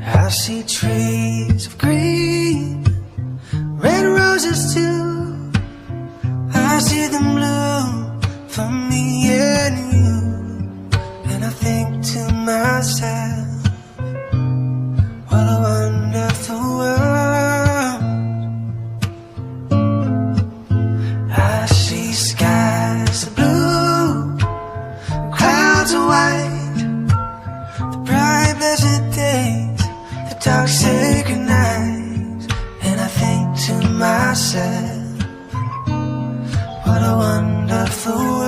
I see trees of green, red roses too. I see them bloom for me and you. And I think to myself, what a wonderful world. I see skies of blue, clouds of white, the bright blessed days, the dark sacred nights. And I think to myself, what a wonderful world.